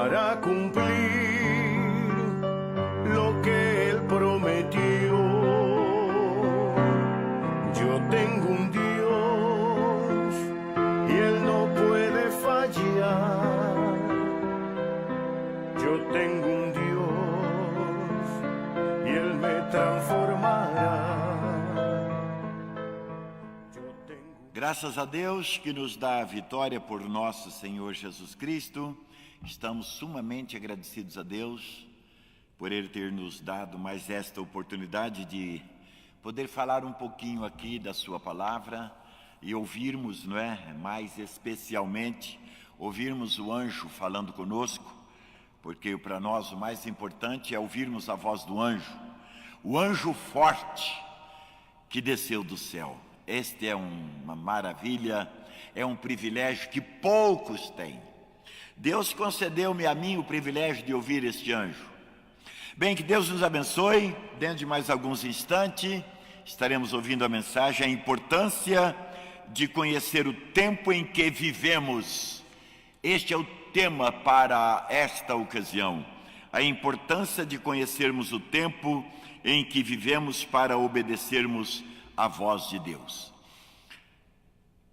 para cumplir lo que Él prometió. Yo tengo un Dios y Él no puede fallar. Yo tengo un Dios y Él me transformará. Graças a Deus que nos dá a vitória por nosso Senhor Jesus Cristo. Estamos sumamente agradecidos a Deus por Ele ter nos dado mais esta oportunidade de poder falar um pouquinho aqui da Sua Palavra e ouvirmos, não é? Mais especialmente, ouvirmos o anjo falando conosco, porque para nós o mais importante é ouvirmos a voz do anjo, o anjo forte que desceu do céu. Este é uma maravilha, é um privilégio que poucos têm. Deus concedeu-me a mim o privilégio de ouvir este anjo. Bem, que Deus nos abençoe. Dentro de mais alguns instantes, estaremos ouvindo a mensagem, a importância de conhecer o tempo em que vivemos. Este é o tema para esta ocasião. A importância de conhecermos o tempo em que vivemos para obedecermos a voz de Deus.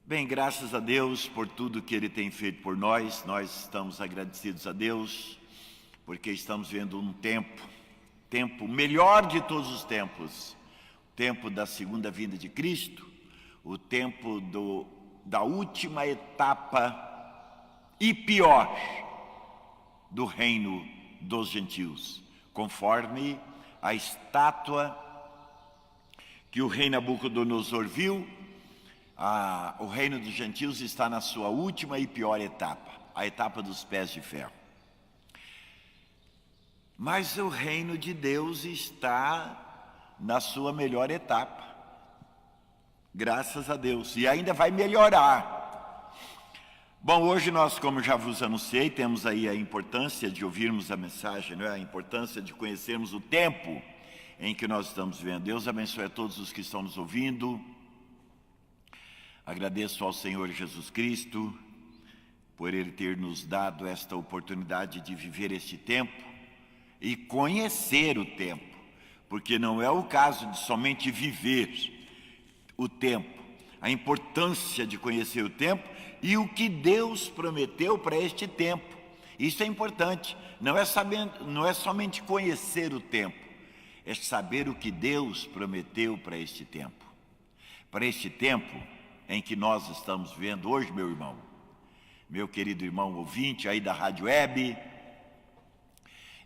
Bem, graças a Deus por tudo que Ele tem feito por nós. Nós estamos agradecidos a Deus, porque estamos vendo um tempo melhor de todos os tempos, o tempo da segunda vinda de Cristo, o tempo da última etapa e pior do reino dos gentios, conforme a estátua que o rei Nabucodonosor viu. O reino dos gentios está na sua última e pior etapa, a etapa dos pés de ferro. Mas o reino de Deus está na sua melhor etapa, graças a Deus, e ainda vai melhorar. Bom, hoje nós, como já vos anunciei, temos aí a importância de ouvirmos a mensagem, não é? A importância de conhecermos o tempo em que nós estamos vivendo. Deus abençoe a todos os que estão nos ouvindo. Agradeço ao Senhor Jesus Cristo por Ele ter nos dado esta oportunidade de viver este tempo e conhecer o tempo, porque não é o caso de somente viver o tempo, a importância de conhecer o tempo e o que Deus prometeu para este tempo. Isso é importante, não é somente conhecer o tempo, é saber o que Deus prometeu para este tempo. Para este tempo em que nós estamos vendo hoje, meu irmão, meu querido irmão ouvinte aí da Rádio Web,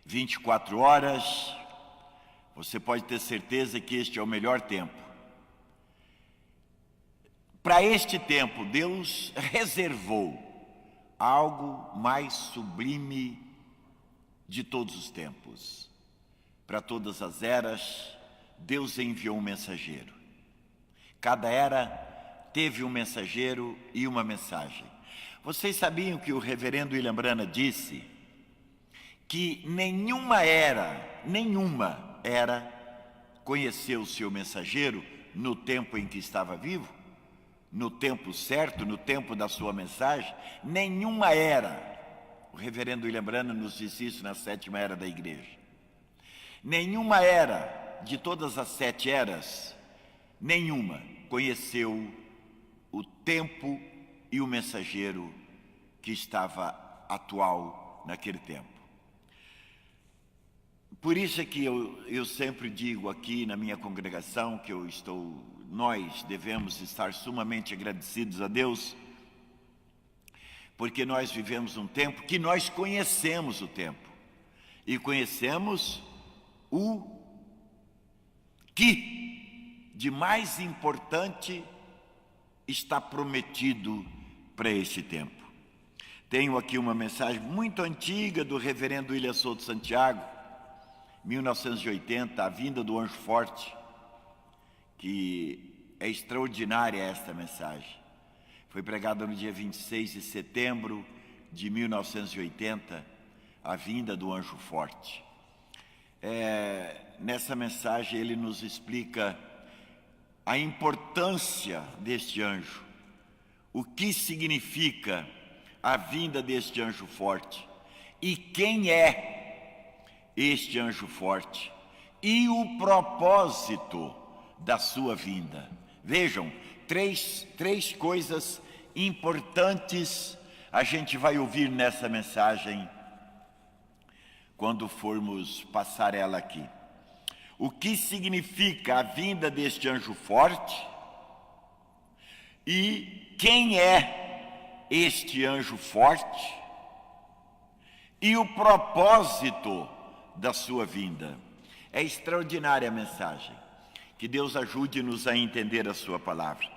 24 horas, você pode ter certeza que este é o melhor tempo. Para este tempo, Deus reservou algo mais sublime de todos os tempos. Para todas as eras, Deus enviou um mensageiro. Cada era teve um mensageiro e uma mensagem. Vocês sabiam que o reverendo William Branham disse que nenhuma era conheceu o seu mensageiro no tempo em que estava vivo? No tempo certo, no tempo da sua mensagem? Nenhuma era. O reverendo William Branham nos disse isso na 7ª era da igreja. Nenhuma era, de todas as 7 eras, nenhuma conheceu o tempo e o mensageiro que estava atual naquele tempo. Por isso é que eu sempre digo aqui na minha congregação que nós devemos estar sumamente agradecidos a Deus, porque nós vivemos um tempo que nós conhecemos o tempo e conhecemos o que de mais importante está prometido para este tempo. Tenho aqui uma mensagem muito antiga do reverendo William Souto Santiago, 1980, a vinda do anjo forte, que é extraordinária esta mensagem. Foi pregada no dia 26 de setembro de 1980, a vinda do anjo forte. Nessa mensagem ele nos explica a importância deste anjo, o que significa a vinda deste anjo forte, e quem é este anjo forte e o propósito da sua vinda. Vejam, três coisas importantes a gente vai ouvir nessa mensagem quando formos passar ela aqui. O que significa a vinda deste anjo forte e quem é este anjo forte e o propósito da sua vinda. É extraordinária a mensagem. Que Deus ajude-nos a entender a sua palavra.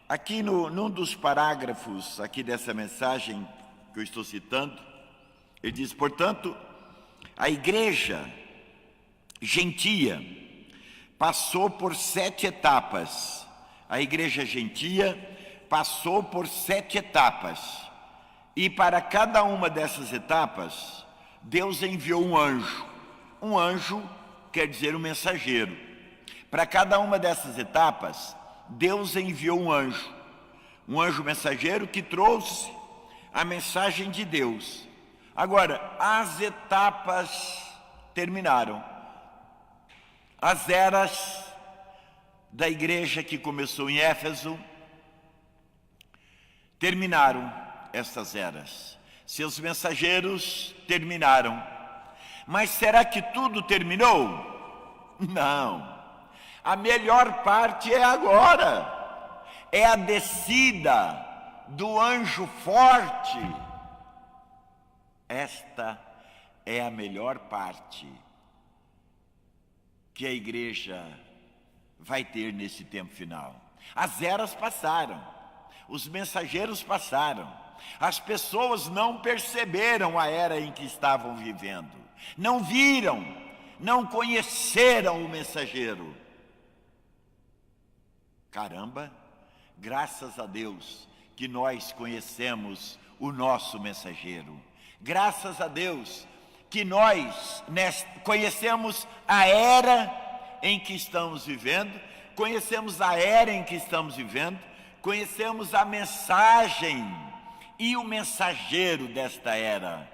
Aqui num dos parágrafos aqui dessa mensagem que eu estou citando, ele diz, portanto, a igreja gentia passou por 7 etapas. A igreja gentia passou por 7 etapas. E para cada uma dessas etapas, Deus enviou um anjo. Um anjo quer dizer um mensageiro. Para cada uma dessas etapas, Deus enviou um anjo mensageiro que trouxe a mensagem de Deus. Agora, as etapas terminaram. As eras da igreja que começou em Éfeso terminaram essas eras. Seus mensageiros terminaram. Mas será que tudo terminou? Não. A melhor parte é agora. É a descida do anjo forte. Esta é a melhor parte que a igreja vai ter nesse tempo final. As eras passaram, os mensageiros passaram, as pessoas não perceberam a era em que estavam vivendo, não viram, não conheceram o mensageiro. Caramba, graças a Deus que nós conhecemos o nosso mensageiro. Graças a Deus que nós conhecemos a era em que estamos vivendo, conhecemos a era em que estamos vivendo, conhecemos a mensagem e o mensageiro desta era.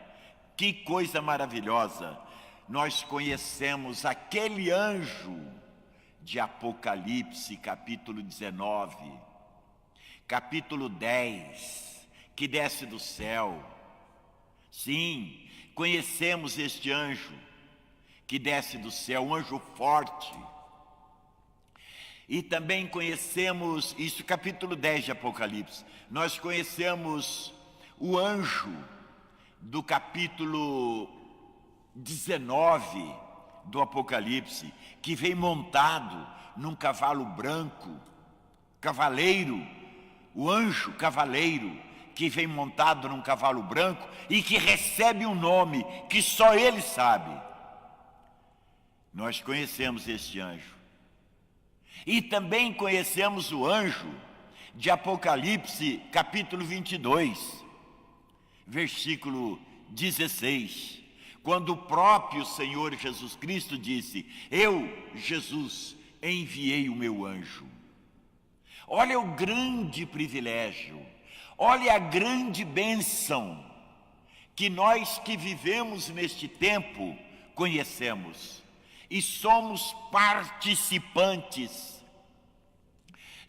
Que coisa maravilhosa! Nós conhecemos aquele anjo de Apocalipse, capítulo 19, capítulo 10, que desce do céu. Sim, conhecemos este anjo que desce do céu, um anjo forte. E também conhecemos, isso capítulo 10 de Apocalipse, nós conhecemos o anjo do capítulo 19 do Apocalipse, que vem montado num cavalo branco, cavaleiro, o anjo cavaleiro, que vem montado num cavalo branco e que recebe um nome que só ele sabe. Nós conhecemos este anjo. E também conhecemos o anjo de Apocalipse, capítulo 22, versículo 16, quando o próprio Senhor Jesus Cristo disse: eu, Jesus, enviei o meu anjo. Olha o grande privilégio, olha a grande bênção que nós que vivemos neste tempo conhecemos e somos participantes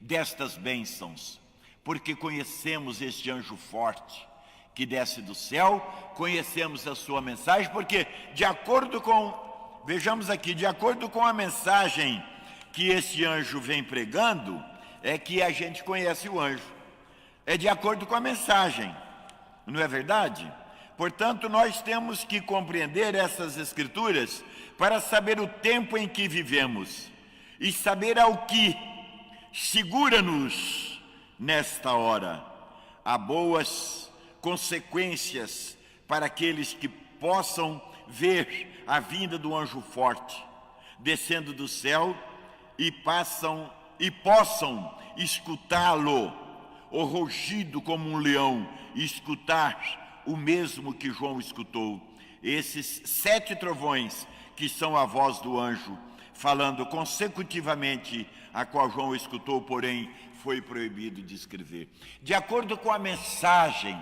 destas bênçãos, porque conhecemos este anjo forte que desce do céu, conhecemos a sua mensagem, porque de acordo com, vejamos aqui, de acordo com a mensagem que esse anjo vem pregando, é que a gente conhece o anjo. É de acordo com a mensagem, não é verdade? Portanto, nós temos que compreender essas escrituras para saber o tempo em que vivemos e saber ao que segura-nos nesta hora. Há boas consequências para aqueles que possam ver a vinda do anjo forte descendo do céu e possam escutá-lo, o rugido como um leão, e escutar o mesmo que João escutou. Esses 7 trovões que são a voz do anjo, falando consecutivamente, a qual João escutou, porém foi proibido de escrever. De acordo com a mensagem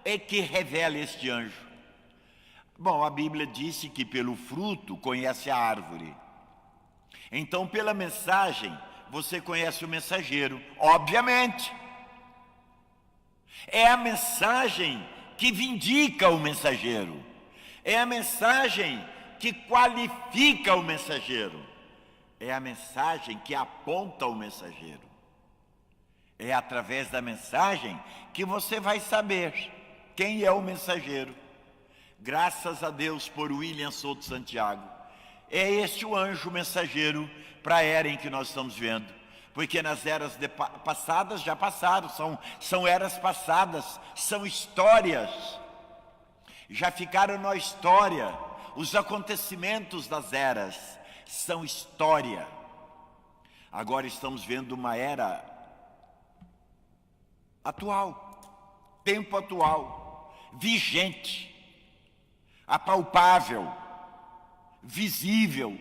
é que revela este anjo? Bom, a Bíblia disse que pelo fruto conhece a árvore. Então, pela mensagem, você conhece o mensageiro, obviamente. É a mensagem que vindica o mensageiro. É a mensagem que qualifica o mensageiro. É a mensagem que aponta o mensageiro. É através da mensagem que você vai saber quem é o mensageiro. Graças a Deus por William Souto Santiago. É este o anjo mensageiro para a era em que nós estamos vendo. Porque nas eras passadas já passaram, são eras passadas, são histórias. Já ficaram na história. Os acontecimentos das eras são história. Agora estamos vendo uma era atual, tempo atual, vigente, apalpável, visível.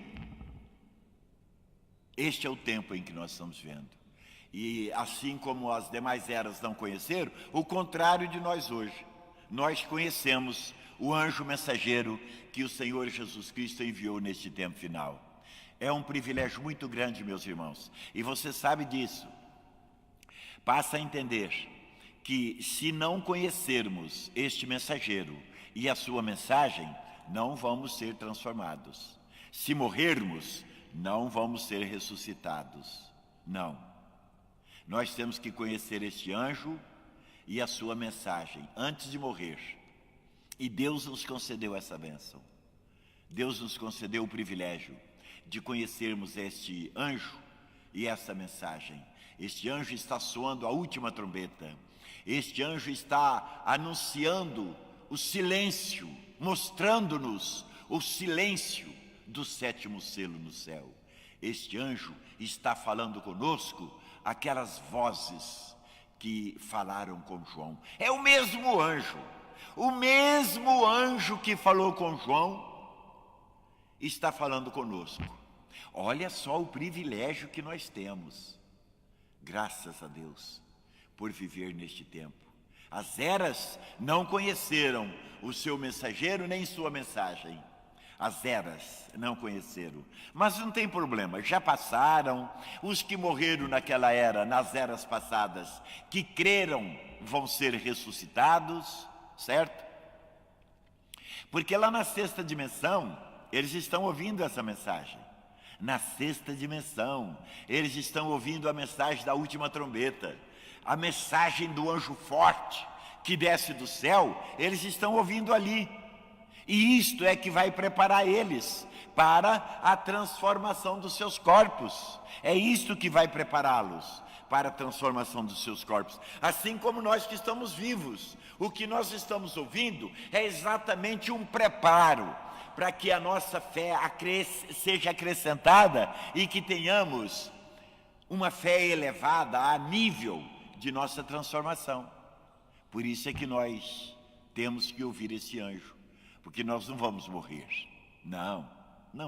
Este é o tempo em que nós estamos vendo. E assim como as demais eras não conheceram, o contrário de nós hoje. Nós conhecemos o anjo mensageiro que o Senhor Jesus Cristo enviou neste tempo final. É um privilégio muito grande, meus irmãos. E você sabe disso. Passa a entender que se não conhecermos este mensageiro e a sua mensagem, não vamos ser transformados. Se morrermos, não vamos ser ressuscitados. Não. Nós temos que conhecer este anjo e a sua mensagem antes de morrer. E Deus nos concedeu essa bênção. Deus nos concedeu o privilégio de conhecermos este anjo e essa mensagem. Este anjo está soando a última trombeta. Este anjo está anunciando o silêncio, mostrando-nos o silêncio do sétimo selo no céu. Este anjo está falando conosco aquelas vozes que falaram com João. É o mesmo anjo que falou com João está falando conosco. Olha só o privilégio que nós temos. Graças a Deus por viver neste tempo. As eras não conheceram o seu mensageiro nem sua mensagem. As eras não conheceram. Mas não tem problema, já passaram. Os que morreram naquela era, nas eras passadas, que creram, vão ser ressuscitados, certo? Porque lá na sexta dimensão, eles estão ouvindo essa mensagem. Na sexta dimensão, eles estão ouvindo a mensagem da última trombeta. A mensagem do anjo forte que desce do céu, eles estão ouvindo ali. E isto é que vai preparar eles para a transformação dos seus corpos. É isto que vai prepará-los para a transformação dos seus corpos. Assim como nós que estamos vivos, o que nós estamos ouvindo é exatamente um preparo para que a nossa fé seja acrescentada e que tenhamos uma fé elevada a nível de nossa transformação. Por isso é que nós temos que ouvir esse anjo, porque nós não vamos morrer. Não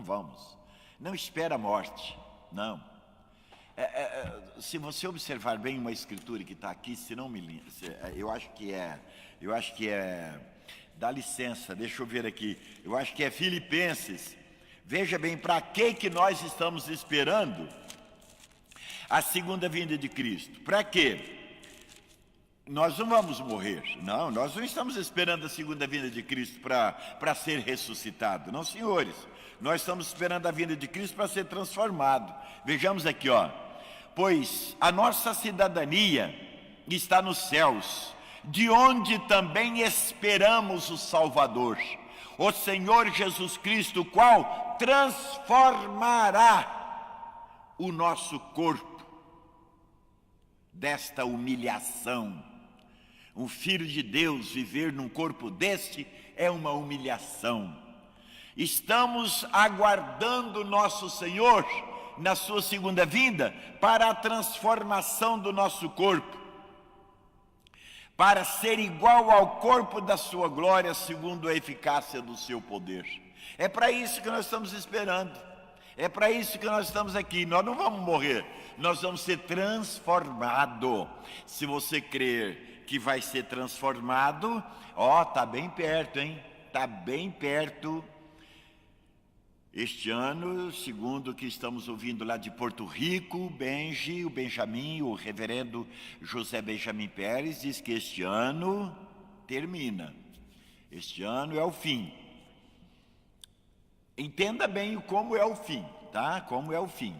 vamos. Não espera a morte, não. Se você observar bem uma escritura que está aqui, se não me lembro, eu acho que é, dá licença, deixa eu ver aqui, eu acho que é Filipenses. Veja bem, para que nós estamos esperando a segunda vinda de Cristo? Para quê? Nós não vamos morrer, não, nós não estamos esperando a segunda vinda de Cristo para ser ressuscitado, não, senhores. Nós estamos esperando a vinda de Cristo para ser transformado. Vejamos aqui, ó. Pois a nossa cidadania está nos céus, de onde também esperamos o Salvador, o Senhor Jesus Cristo, o qual transformará o nosso corpo desta humilhação. Um filho de Deus viver num corpo deste é uma humilhação. Estamos aguardando nosso Senhor na sua segunda vinda para a transformação do nosso corpo, para ser igual ao corpo da sua glória, segundo a eficácia do seu poder. É para isso que nós estamos esperando. É para isso que nós estamos aqui. Nós não vamos morrer, nós vamos ser transformados. Se você crer que vai ser transformado. Ó, tá bem perto, hein? Tá bem perto. Este ano, segundo o que estamos ouvindo lá de Porto Rico, o Benjamin, o reverendo José Benjamin Pérez, diz que este ano termina. Este ano é o fim. Entenda bem como é o fim, tá? Como é o fim.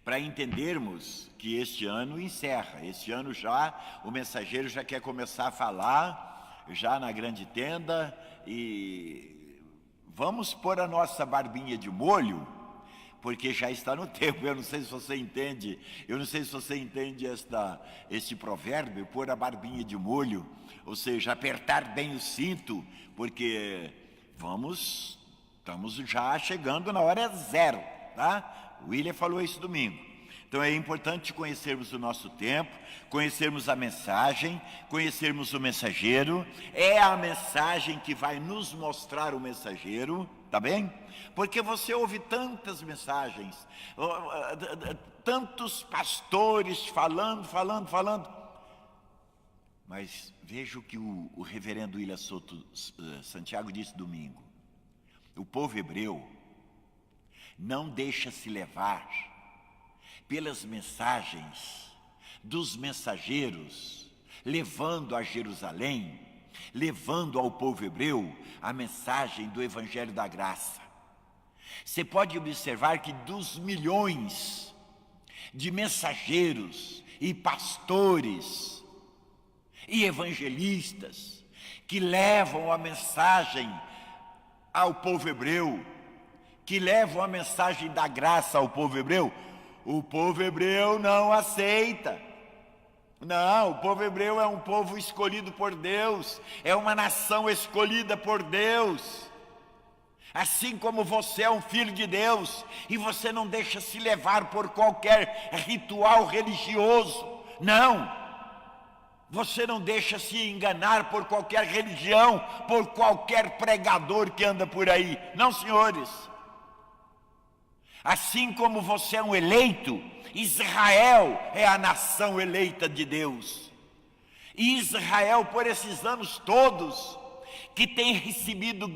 Para entendermos que este ano encerra. Este ano já, o mensageiro já quer começar a falar, já na grande tenda, e vamos pôr a nossa barbinha de molho, porque já está no tempo. Eu não sei se você entende, este provérbio, pôr a barbinha de molho, ou seja, apertar bem o cinto, porque estamos já chegando na hora zero, tá? O William falou isso domingo. Então é importante conhecermos o nosso tempo, conhecermos a mensagem, conhecermos o mensageiro. É a mensagem que vai nos mostrar o mensageiro, tá bem? Porque você ouve tantas mensagens, tantos pastores falando. Mas veja o que o reverendo William Souto Santiago disse domingo. O povo hebreu não deixa se levar pelas mensagens dos mensageiros, levando a Jerusalém, levando ao povo hebreu a mensagem do Evangelho da Graça. Você pode observar que dos milhões de mensageiros e pastores e evangelistas que levam a mensagem ao povo hebreu, que levam a mensagem da graça ao povo hebreu, o povo hebreu não aceita. Não, o povo hebreu é um povo escolhido por Deus, é uma nação escolhida por Deus. Assim como você é um filho de Deus, e você não deixa se levar por qualquer ritual religioso. Não, você não deixa se enganar por qualquer religião, por qualquer pregador que anda por aí. Não, senhores. Assim como você é um eleito, Israel é a nação eleita de Deus. E Israel, por esses anos todos, que tem recebido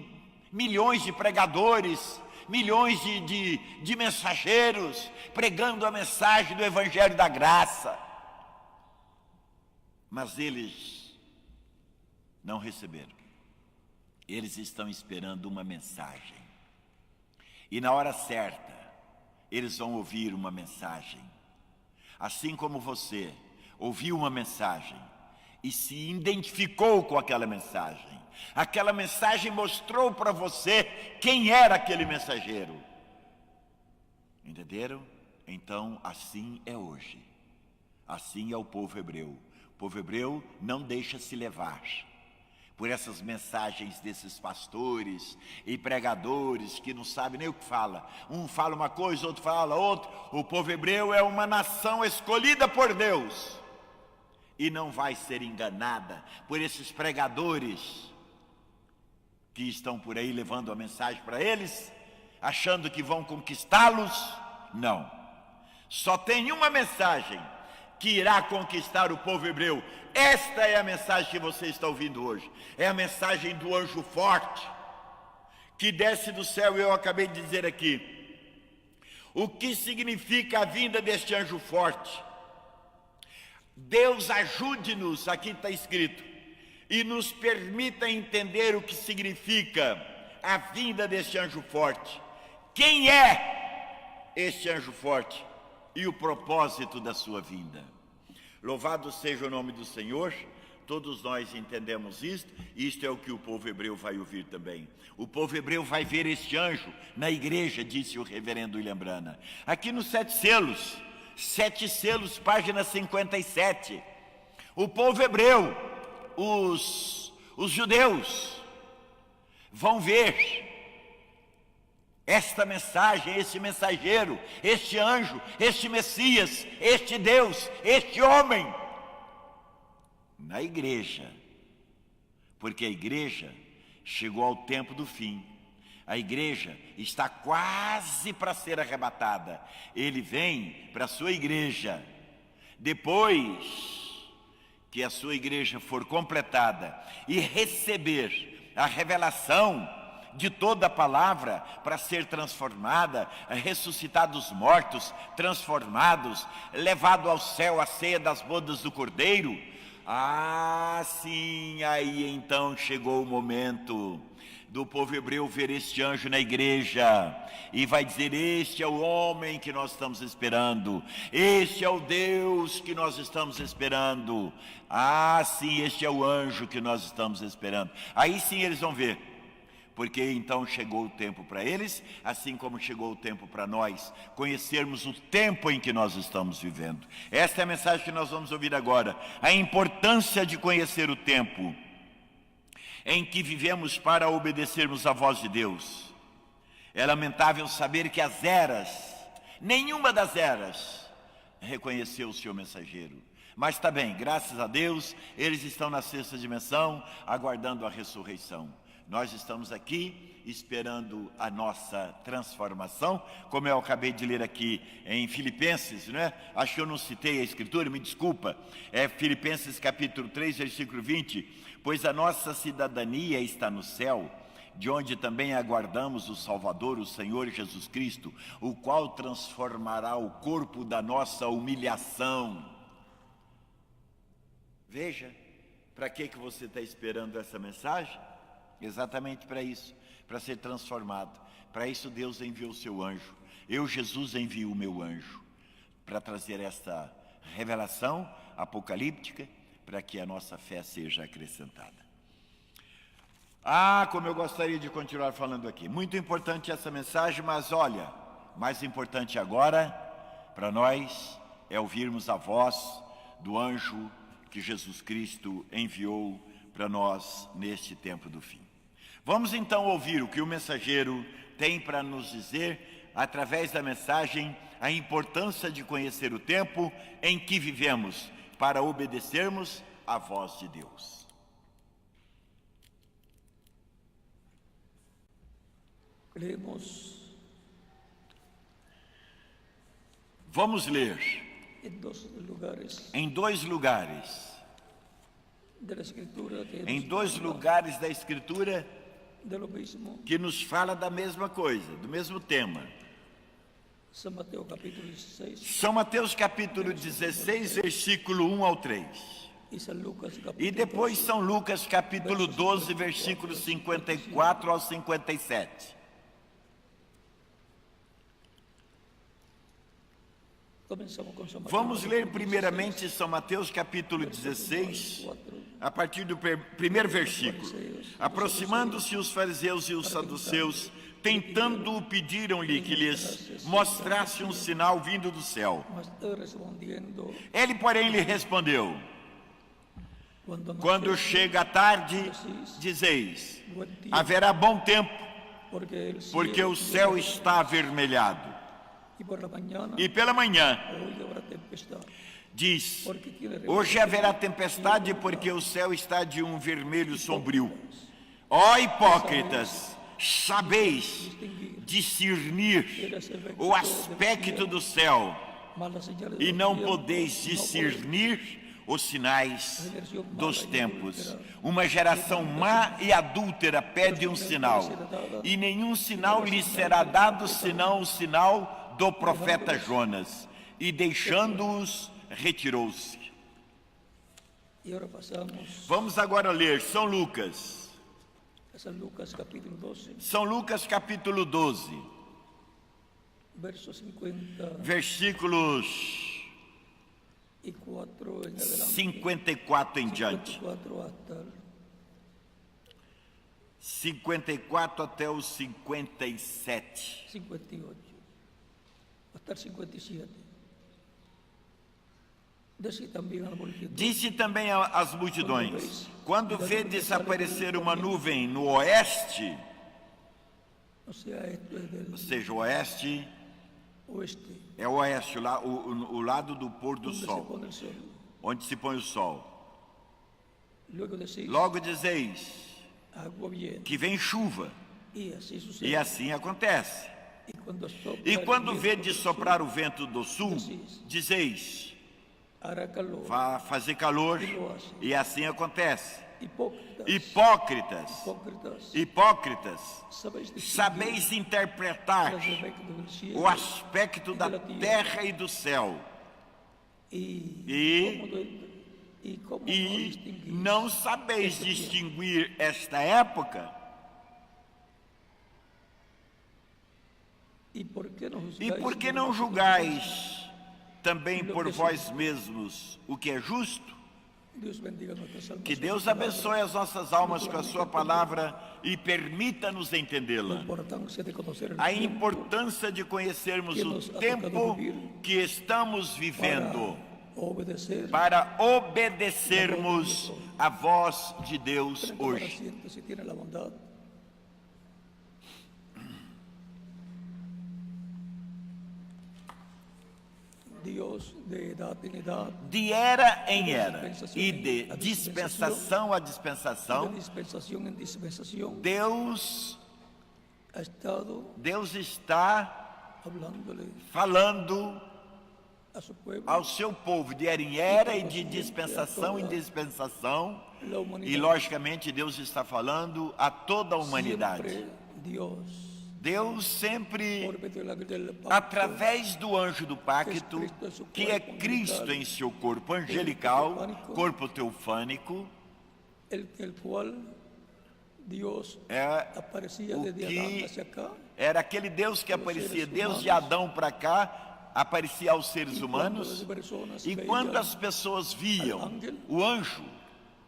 milhões de pregadores, milhões de mensageiros, pregando a mensagem do Evangelho da Graça. Mas eles não receberam. Eles estão esperando uma mensagem. E na hora certa, eles vão ouvir uma mensagem. Assim como você ouviu uma mensagem e se identificou com aquela mensagem mostrou para você quem era aquele mensageiro. Entenderam? Então, assim é hoje. Assim é o povo hebreu. O povo hebreu não deixa se levar por essas mensagens desses pastores e pregadores que não sabem nem o que fala. Um fala uma coisa, outro fala outra. O povo hebreu é uma nação escolhida por Deus e não vai ser enganada por esses pregadores que estão por aí levando a mensagem para eles, achando que vão conquistá-los. Não. Só tem uma mensagem que irá conquistar o povo hebreu. Esta é a mensagem que você está ouvindo hoje. É a mensagem do anjo forte que desce do céu. Eu acabei de dizer aqui o que significa a vinda deste anjo forte. Deus ajude-nos, aqui está escrito, e nos permita entender o que significa a vinda deste anjo forte. Quem é este anjo forte e o propósito da sua vinda? Louvado seja o nome do Senhor. Todos nós entendemos isto é o que o povo hebreu vai ouvir também. O povo hebreu vai ver este anjo na igreja, disse o reverendo William Brana. Aqui nos 7 selos, página 57. O povo hebreu, os judeus, vão ver esta mensagem, este mensageiro, este anjo, este Messias, este Deus, este homem, na igreja, porque a igreja chegou ao tempo do fim. A igreja está quase para ser arrebatada. Ele vem para a sua igreja depois que a sua igreja for completada e receber a revelação de toda a palavra para ser transformada, ressuscitado dos mortos, transformados, levado ao céu a ceia das bodas do Cordeiro, sim, aí então chegou o momento do povo hebreu ver este anjo na igreja e vai dizer: este é o homem que nós estamos esperando, este é o Deus que nós estamos esperando, sim, este é o anjo que nós estamos esperando. Aí sim eles vão ver, porque então chegou o tempo para eles, assim como chegou o tempo para nós, conhecermos o tempo em que nós estamos vivendo. Esta é a mensagem que nós vamos ouvir agora, a importância de conhecer o tempo em que vivemos para obedecermos à voz de Deus. É lamentável saber que as eras, nenhuma das eras, reconheceu o seu mensageiro. Mas está bem, graças a Deus, eles estão na sexta dimensão, aguardando a ressurreição. Nós estamos aqui esperando a nossa transformação, como eu acabei de ler aqui em Filipenses, não é? Acho que eu não citei a escritura, me desculpa. É Filipenses capítulo 3, versículo 20. Pois a nossa cidadania está no céu, de onde também aguardamos o Salvador, o Senhor Jesus Cristo, o qual transformará o corpo da nossa humilhação. Veja, para que você está esperando essa mensagem? Exatamente para isso, para ser transformado. Para isso Deus enviou o seu anjo. Eu, Jesus, envio o meu anjo para trazer esta revelação apocalíptica, para que a nossa fé seja acrescentada. Como eu gostaria de continuar falando aqui. Muito importante essa mensagem, mas olha, mais importante agora para nós é ouvirmos a voz do anjo que Jesus Cristo enviou para nós neste tempo do fim. Vamos então ouvir o que o mensageiro tem para nos dizer através da mensagem, a importância de conhecer o tempo em que vivemos para obedecermos à voz de Deus. Vamos ler em dois lugares da Escritura que nos fala da mesma coisa, do mesmo tema. São Mateus capítulo 16, versículo 1 ao 3. E depois São Lucas capítulo 12, versículos 54 ao 57. Vamos ler primeiramente São Mateus capítulo 16, a partir do primeiro versículo. Aproximando-se os fariseus e os saduceus, tentando-o, pediram-lhe que lhes mostrasse um sinal vindo do céu. Ele, porém, lhe respondeu: quando chega a tarde, dizeis: haverá bom tempo, porque o céu está avermelhado. E pela manhã diz: hoje haverá tempestade, porque o céu está de um vermelho sombrio. Ó hipócritas, sabeis discernir o aspecto do céu e não podeis discernir os sinais dos tempos. Uma geração má e adúltera pede um sinal, e nenhum sinal lhe será dado senão o sinal do profeta Jonas. E deixando-os, retirou-se. Vamos agora ler São Lucas. São Lucas capítulo 12, versículos 54 em diante. 54 até os 57. 58. Hasta 57. Disse também às multidões: quando vê desaparecer uma nuvem no oeste, ou seja, o oeste é o oeste, o lado do pôr do sol, onde se põe o sol. Logo dizeis que vem chuva, e assim acontece. E quando vê de soprar o vento do sul, dizeis: hará calor. fazer calor, E lo hace. e assim acontece. Hipócritas, Hipócritas, sabéis distinguir sabeis interpretar los efectos del cielo o aspecto da terra e do céu, y cómo no e distinguís não sabeis este tiempo. distinguir esta época. ¿Y por qué no E juzgáis? por que não julgais também por vós mesmos o que é justo? Deus bendiga nuestras almas. Que con Deus su palabra. abençoe as nossas almas com a sua palavra e permita-nos La entendê-la. importancia de conocer el A tiempo importância de conhecermos que o nos ha tempo tocado vivir que estamos vivendo para obedecer. para obedecermos a voz de Deus Pueden tomar hoje. asiento si tiene la bondad. Dios de edad en edad, De era em era e de dispensação a de dispensação, dispensación en dispensación, Deus ha estado está hablándole falando a su pueblo, ao seu povo de era em era e de dispensação em dispensação, la humanidad. e logicamente Deus está falando a toda a humanidade. Siempre Dios, Deus sempre, por medio del ángel del pacto, através do anjo do pacto, que é Cristo em seu corpo angelical, corpo teofânico, el cual Dios é aparecía o desde Adán que hacia acá, era aquele Deus que aparecia desde Adão para cá, aparecia aos seres humanos, e quando as pessoas viam o anjo,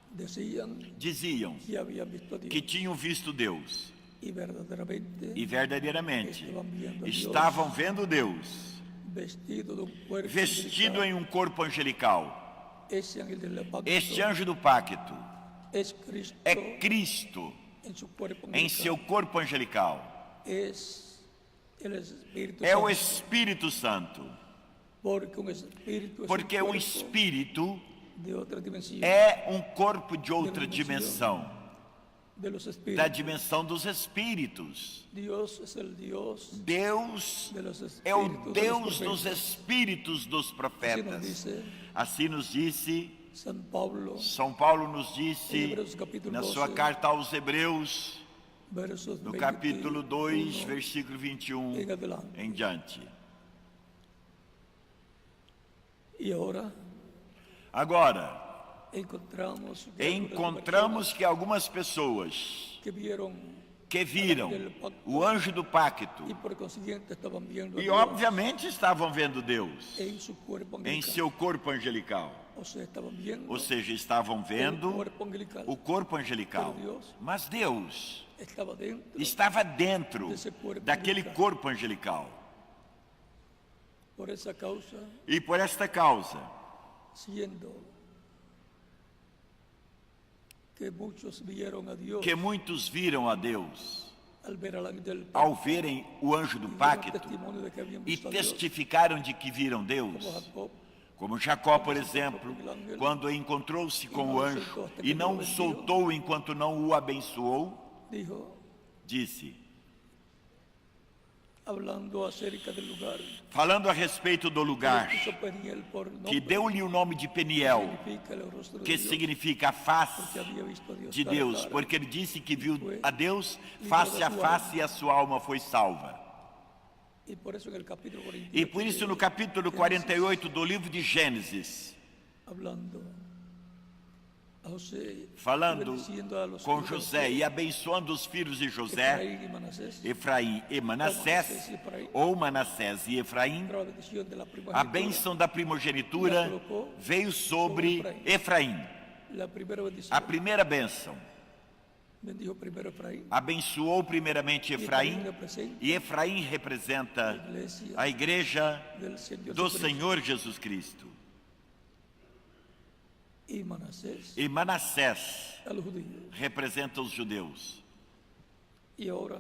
decían diziam que habían visto a Dios que tinham visto Deus, y verdaderamente e verdadeiramente estavam vendo Deus vestido de un cuerpo vestido angelical. em um corpo angelical. Ese ángel del pacto Este anjo do pacto es Cristo é Cristo en su cuerpo em angelical. seu corpo angelical. Es el Espíritu É o Santo, Espírito Santo, porque un espíritu es porque un o cuerpo Espírito de otra dimensión, é um corpo de outra dimensão, de los da espíritus. dimensão dos espíritos. Dios es el Dios Deus de los é o espíritus de los Deus dos profetas. espíritos dos Así nos profetas. dice Assim nos disse, San Pablo, São Paulo nos disse Hebreus capítulo na sua 12, carta aos Hebreus, versos no capítulo 2, 21 versículo 21 en adelante. em diante. Y ahora Agora, encontramos que algumas pessoas que vieron que viram o anjo do pacto y por consiguiente estaban viendo a e Dios obviamente estavam vendo Deus en su cuerpo em angelical. seu corpo angelical, O sea, estaban viendo ou seja, estavam el vendo cuerpo angelical. o corpo angelical, mas Deus Estaba dentro estava dentro desse corpo daquele angelical. corpo angelical. Por esa causa, E por esta causa, siendo que muchos vieron a Dios que muitos viram a Deus al ver al ángel del pacto, ao verem o anjo do y dieron pacto testimonio de que habían e visto a Dios, testificaram de que viram como Deus, Jacob, como Jacó, por exemplo, quando encontrou-se com o anjo e não o soltou enquanto não o abençoou, dijo, disse, hablando acerca del lugar, falando a respeito do lugar, puso Peniel por nombre, que deu-lhe o nome de Peniel, significa el rostro de que Dios, significa face que había visto a Dios de cara a Deus, cara. porque ele disse que viu a Deus face a face e a sua alma foi salva. Y por eso en el capítulo 48, E por isso no capítulo 48 do livro de Gênesis, hablando a José, falando bendiciendo a los com hijos José de e abençoando os filhos de José, Efraín y Manasés, Efraim e Manassés, ou Manassés e Efraim, la bendición de la a primogenitura, bênção da primogenitura veio sobre Efraim. la primera bendición, A primeira bênção bendijo primero Efraín, abençoou primeiramente Efraim, representa e Efraim representa iglesia a igreja del Señor do Jesucristo. Senhor Jesus Cristo. Y Manasés E Manassés a los judíos. representa os judeus. Y ahora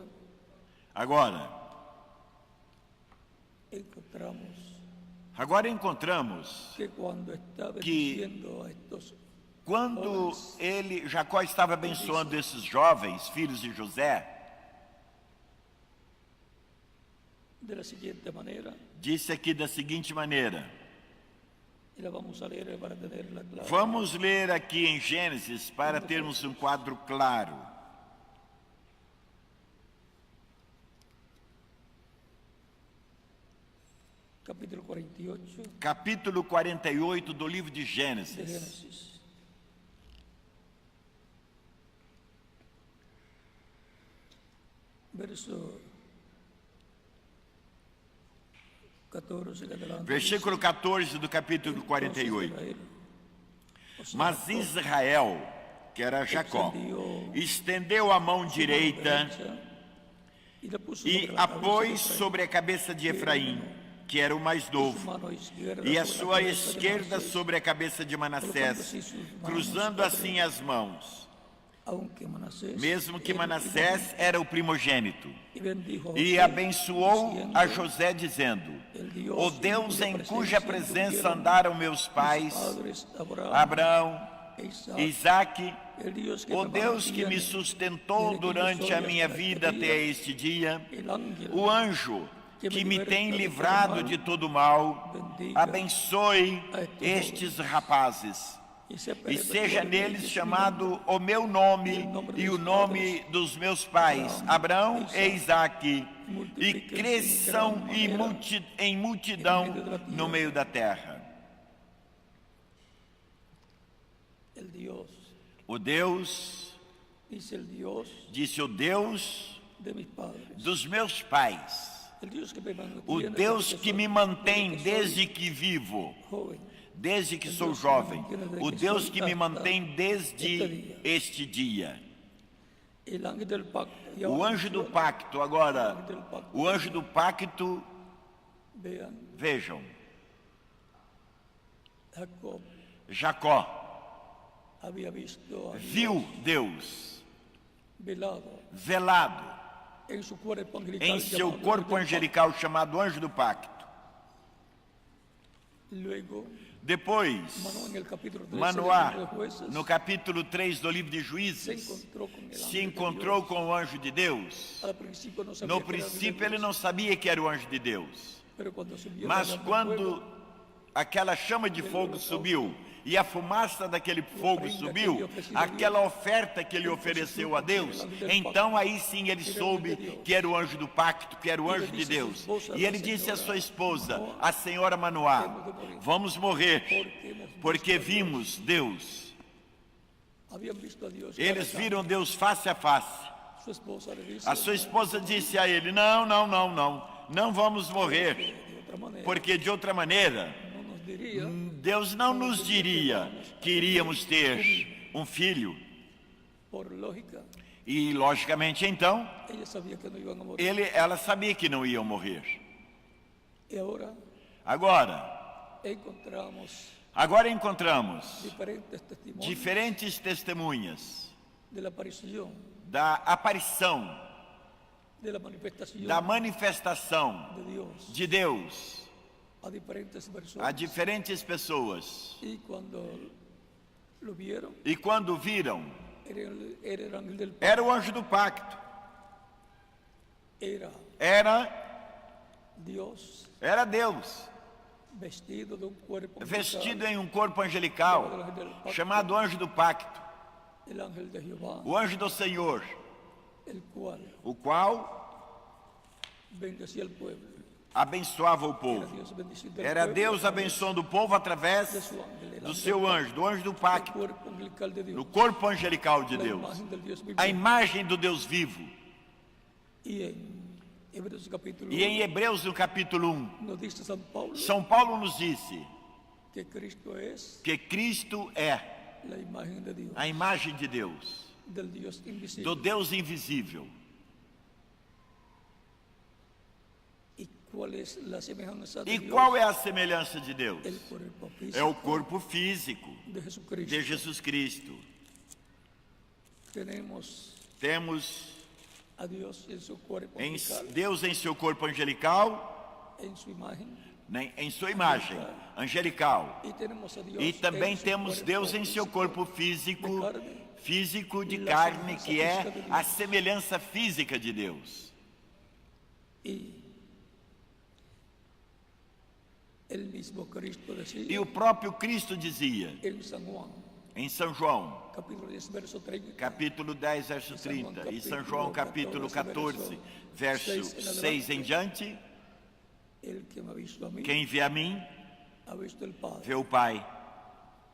Agora encontramos que cuando está que bendiciendo a estos, quando Jacó estava abençoando esses jovens, filhos de José, de la siguiente manera, disse aqui da seguinte maneira: Y la vamos a leer para tener la clara. Vamos ler aqui em Gênesis para termos um quadro claro. Capítulo 48 Capítulo 48 do livro de de Gênesis. Génesis. Verso 14 en adelante. Versículo 14 do capítulo 48. Mas Israel, que era Jacó, estendeu a mão direita e a pôs sobre a cabeça de Efraim, que era o mais novo, e a sua esquerda sobre a cabeça de Manassés, cruzando assim as mãos, mesmo que Manassés era o primogênito. E abençoou a José, dizendo: o Deus em cuja presença andaram meus pais, Abraão, Isaque, o Deus que me sustentou durante a minha vida até este dia, o anjo que me tem livrado de todo mal, abençoe estes rapazes, e seja neles chamado o meu nome e o nome dos meus pais, Abraão e Isaque, e cresçam em multidão no meio da terra. O Deus, disse o Deus dos meus pais, o Deus que me mantém desde que vivo, desde que sou jovem, o Deus que me mantém desde este dia. O anjo do pacto, agora, o anjo do pacto, vejam, Jacó viu Deus velado em seu corpo angelical chamado anjo do pacto. Depois, Manoá, no capítulo 3 do livro de Juízes, se encontrou com o anjo de Deus. No princípio ele não sabia que era o anjo de Deus, mas quando aquela chama de fogo subiu e a fumaça daquele fogo subiu, aquela oferta que ele ofereceu a Deus, então aí sim ele soube que era o anjo do pacto, que era o anjo de Deus. E ele disse à sua esposa, a senhora Manoá: vamos morrer, porque vimos Deus. Eles viram Deus face a face. A sua esposa disse a ele: não vamos morrer, porque de outra maneira Deus não nos diria que iríamos ter um filho. E logicamente então ela sabia que não iam morrer. Agora encontramos diferentes testemunhas da aparição, da manifestação de Deus a diferentes pessoas. E quando viram, era o anjo do pacto. Era Deus vestido em um corpo angelical chamado anjo do pacto, o anjo do Senhor, o qual abençoava o povo. Era Deus abençoando o povo através do seu anjo, do anjo do pacto, no corpo angelical de Deus, a imagem do Deus vivo. E em Hebreus no capítulo 1, São Paulo nos disse que Cristo é a imagem de Deus, do Deus invisível. E qual é a semelhança de Deus? É o corpo físico de Jesus Cristo. Temos Deus em seu corpo angelical, em sua imagem angelical. E também temos Deus em seu corpo físico de carne, que é a semelhança física de Deus. El mismo Cristo E decía o próprio Cristo dizia, en San Juan, em São João, capítulo 10, verso 30, capítulo 10, verso 30, e São João, capítulo 14, verso 6 em diante, el que me ha visto a mí, quem vê a mim, ha visto el Padre. vê o Pai.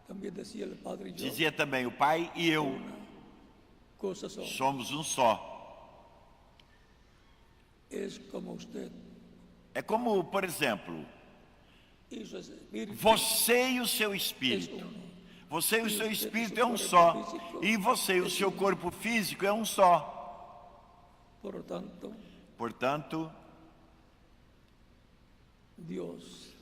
También decía el Padre y yo, Dizia também, o Pai e eu cosa son. somos um só. Es como usted É como, por exemplo, y su espíritu você e o seu es espírito. uno. Você e o seu espírito é um só. E você e o seu corpo físico é um só. Por lo tanto, Portanto, Dios,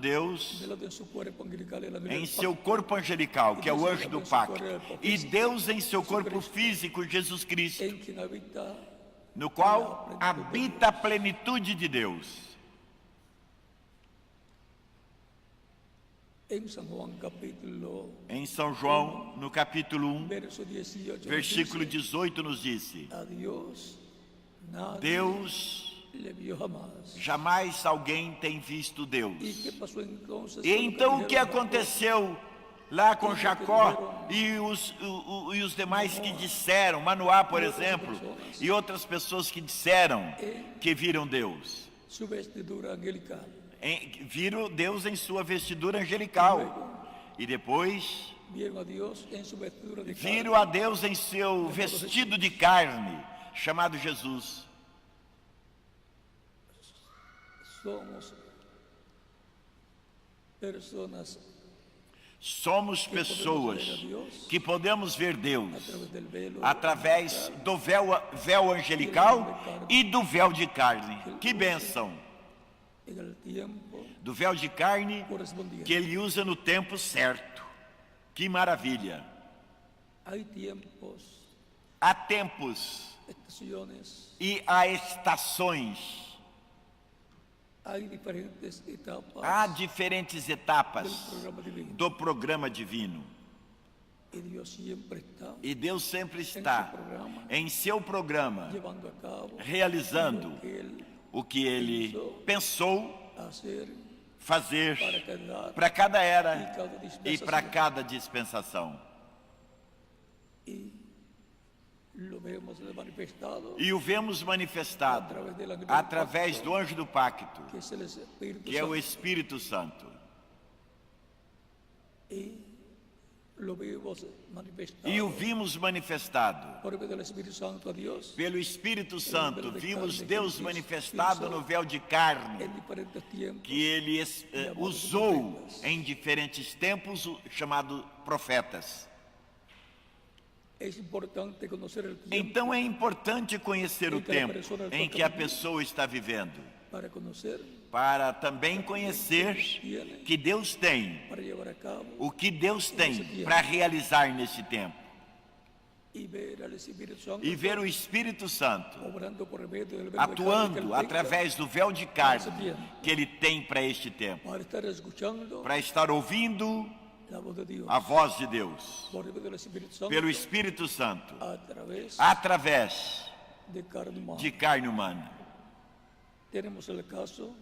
Deus, de de su cuerpo angelical y la em seu corpo angelical, que é o anjo do pacto, e Deus em seu corpo físico, Jesus Cristo, en quien habita no qual habita a plenitude de Deus. en San Juan capítulo Em São João, no capítulo 1, verso 18, versículo dice, 18, nos disse: a Dios nadie Deus, le vio jamás. jamais alguém tem visto Deus. ¿Y qué pasó entonces? E então o que aconteceu lá com Jacó e os demais que disseram, Manoá, por exemplo, e outras pessoas que disseram que viram Deus? Su vestidura angelical. Viram Deus em sua vestidura angelical. E depois Vieron a Dios en su vestidura de viram a Deus em seu vestido de carne, chamado Jesus. Somos personas Somos pessoas que podemos ver Deus a través del velo através do véu angelical e do véu de carne. Que bênção! en el tiempo Do véu de carne correspondiente. que ele usa no tempo certo. Que maravilha! Hay tiempos, Há tempos estaciones, e há estações. hay diferentes etapas Há diferentes etapas del programa divino. do programa divino. Y Dios siempre está E Deus sempre está em seu programa, llevando a cabo realizando que Él o que ele pensou hacer fazer para cada para cada era y e para cada dispensação. y lo vemos manifestado E o vemos manifestado através do anjo do pacto, que es el Espíritu que é o Santo. Espírito Santo. Y lo vemos manifestado E o vimos manifestado por medio del Espíritu Santo a Dios pelo Espírito Santo. Vimos Deus manifestado no véu de carne, en diferentes tiempos que ele usou em diferentes tempos, chamado profetas. es importante conocer el tiempo Então é importante conhecer o tempo em que a pessoa está vivendo, para conocer, para também conhecer que Deus tem, para llevar a cabo o que Deus tem para realizar nesse tempo. y ver al Espíritu Santo E ver o Espírito Santo obrando por medio del verbo de carne que atuando Él tenga através do véu de carne que Ele tem para este tempo, para estar escuchando para estar ouvindo la voz de Dios a voz de Deus, por medio del Espíritu Santo pelo Espírito Santo, através através de carne humana. de carne humana. Tenemos el caso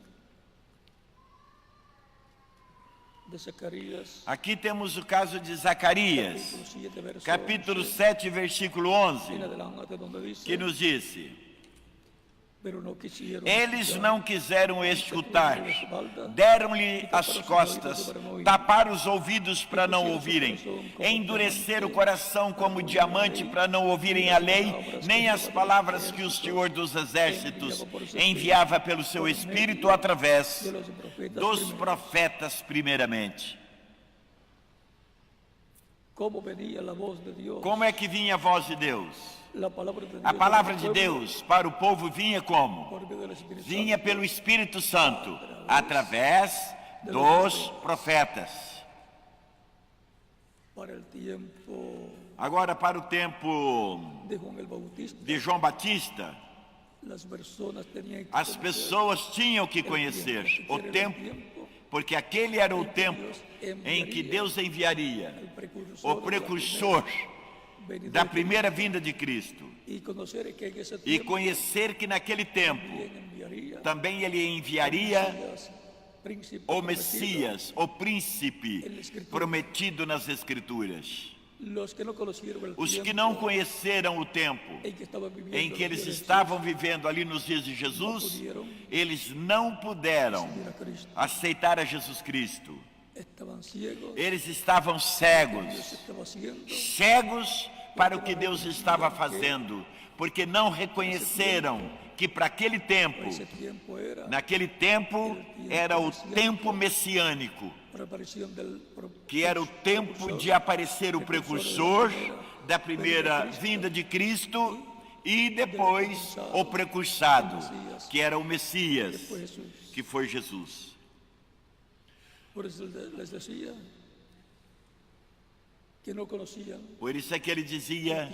de Zacarías, Aqui temos o caso de Zacarias, capítulo 7, verso capítulo 7, versículo 11, en adelante, donde dice, que nos disse: pero no quisieron eles escuchar, não quiseram escutar, deram-lhe as costas, taparam os ouvidos para não ouvirem, endureceram o coração como diamante para não ouvirem a lei, nem as palavras que o Senhor dos Exércitos enviava pelo seu Espírito através de los profetas dos primeros. profetas primeiramente. ¿Cómo venía la voz de Dios? Como é que vinha a voz de Deus? La palabra de Dios A palavra para de el pueblo, Deus para o povo vinha como? por medio del Espíritu Vinha Santo, pelo Espírito Santo, através dos profetas. para el tiempo Agora, para o tempo de Juan el Bautista, de João Batista, las personas tenían que as conocer pessoas tinham que conhecer o tempo, porque aquele era o tempo em que Deus enviaria o precursor da primeira vinda de Cristo, y conocer que en ese e tiempo conhecer que naquele tempo también enviaría também ele enviaria príncipe o prometido. Messias, o príncipe prometido nas Escrituras. Los que no conocieron el Os que tiempo não conheceram o tempo en que estaban viviendo em que los eles días de estavam vivendo ali nos dias de Jesus, eles não puderam Jesús, a Cristo. aceitar a Jesus Cristo. Estaban ciegos. Eles estavam Dios cegos, estaba haciendo. cegos para o que Deus estava fazendo, porque não reconheceram que para aquele tempo, Ese tiempo era naquele tempo, era o tempo messiânico, para la aparición del que era o tempo de aparecer o precursor da primeira vinda de Cristo e depois o precursado, que era o Messias, Fue Jesús. que foi Jesus. Por eso les decía que no conocían Por isso é que ele dizia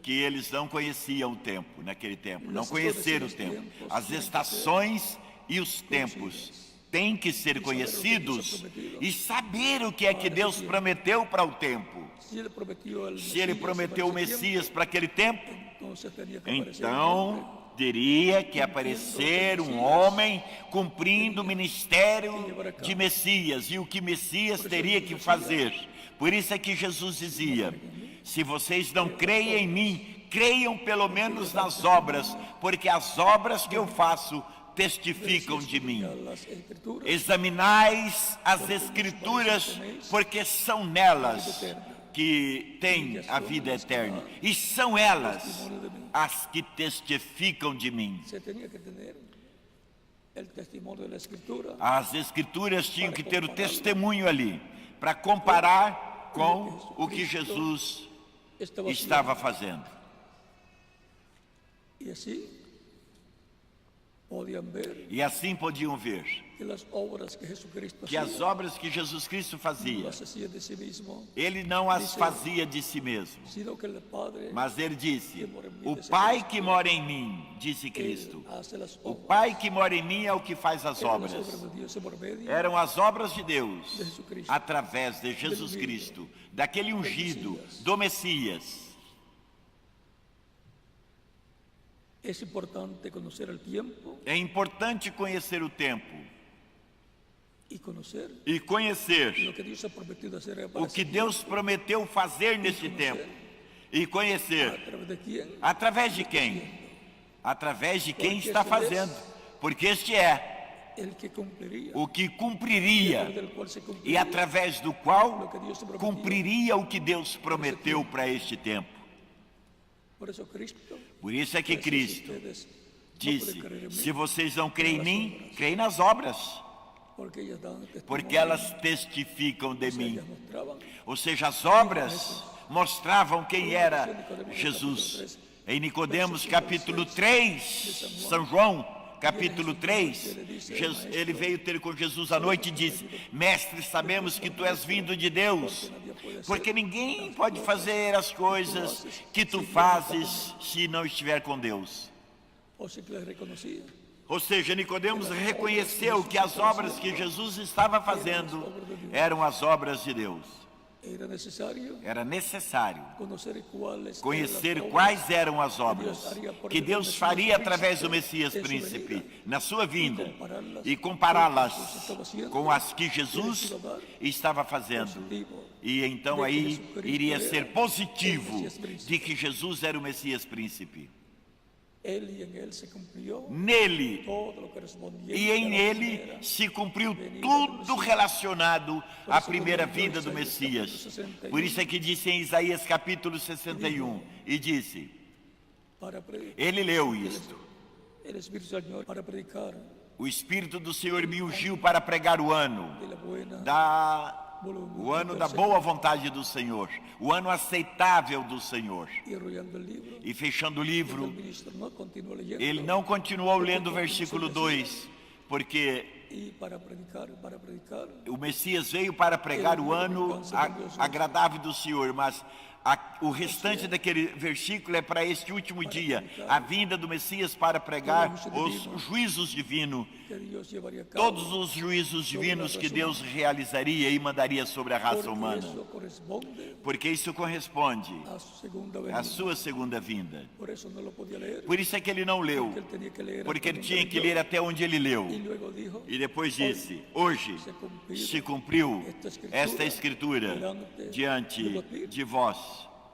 que eles não conheciam o tempo, naquele tempo, não conheceram o tempo. As estações e os tempos têm que ser conhecidos e saber o que é que Deus prometeu para o tempo. si él prometió el Se ele Mesías prometeu o para ese Messias para aquele tempo, tiempo, entonces tenía que aparecer un hombre então teria que aparecer um homem cumprindo o ministério de Messias e o que Messias teria que fazer. Por isso é que Jesus dizia: se vocês não creem em mim, creiam pelo menos nas obras, porque as obras que eu faço testificam de mim. las escrituras Examinais as Escrituras, porque são nelas que tem a vida eterna, e são elas as que testificam de mim. se tenía que tener el testimonio de la escritura As Escrituras tinham que ter o testemunho ali, para comparar com o que Jesus estava fazendo. y así podían ver E assim podiam ver que las obras que Jesucristo que as obras que Jesus Cristo fazia, las hacía de sí mismo, ele não as fazia de si mesmo, sino que el Padre mas ele disse: o Pai que mora em mim, disse Cristo, hace las o obras. Pai que mora em mim é o que faz as Las obras. obras de Dios por medio Eram as obras de Deus através de Jesus Cristo, daquele ungido, do Messias. Es importante conocer el tiempo É importante conhecer o tempo y conocer e conhecer lo que Dios ha prometido hacer o que Deus prometeu fazer nesse tempo. E conhecer a través de quién, através de quem? Através de quem está fazendo. Porque este é el que cumpliría, o que cumpriria del cual se e cumpliría através do qual cumpriria o que Deus prometeu para este tempo. Por eso Cristo Por isso é que Cristo ustedes no disse: pueden creer en mí, se vocês não creem em mim, creem nas obras, porque ellas dan testimonio, porque elas testificam de mim. ellas mostraban Ou seja, as obras mostravam quem era Jesus. Em Nicodemos capítulo 3, São João capítulo 3, ele veio ter com Jesus à noite e disse: mestre, sabemos que tu és vindo de Deus, porque ninguém pode fazer as coisas que tu fazes se não estiver com Deus. o si que les reconocía. Ou seja, Nicodemos reconheceu que as obras que Jesus estava fazendo eram as obras de Deus. Era necesario Era necessário conhecer quais eram as obras que Deus faria através do Messias príncipe na sua vinda e compará-las com as que Jesus estava fazendo. E então aí iria ser positivo de que Jesus era o Messias príncipe. Nele e em ele se cumpriu tudo relacionado à primeira vinda do Messias. Por isso é que disse em Isaías capítulo 61, e disse, ele leu isto: o Espírito do Senhor me ungiu para pregar o ano da boa vontade do Senhor, o ano aceitável do Senhor. E fechando o livro, ele não continuou lendo o versículo 2, porque o Messias veio para pregar o ano agradável do Senhor, mas O restante daquele versículo é para este último dia, a vinda do Messias para pregar os juízos divinos, que Dios llevaría a cabo, todos os juízos divinos que Deus realizaria e mandaria sobre a raça porque humana, eso corresponde porque isso corresponde a su segunda à venida. sua segunda vinda. Por eso no lo podía leer, Por isso é que ele não leu, porque él tenía que leer porque ele hasta tinha donde que leyó. ler até onde ele leu. Y luego dijo, E depois disse: hoje se cumpriu esta escritura diante de vós.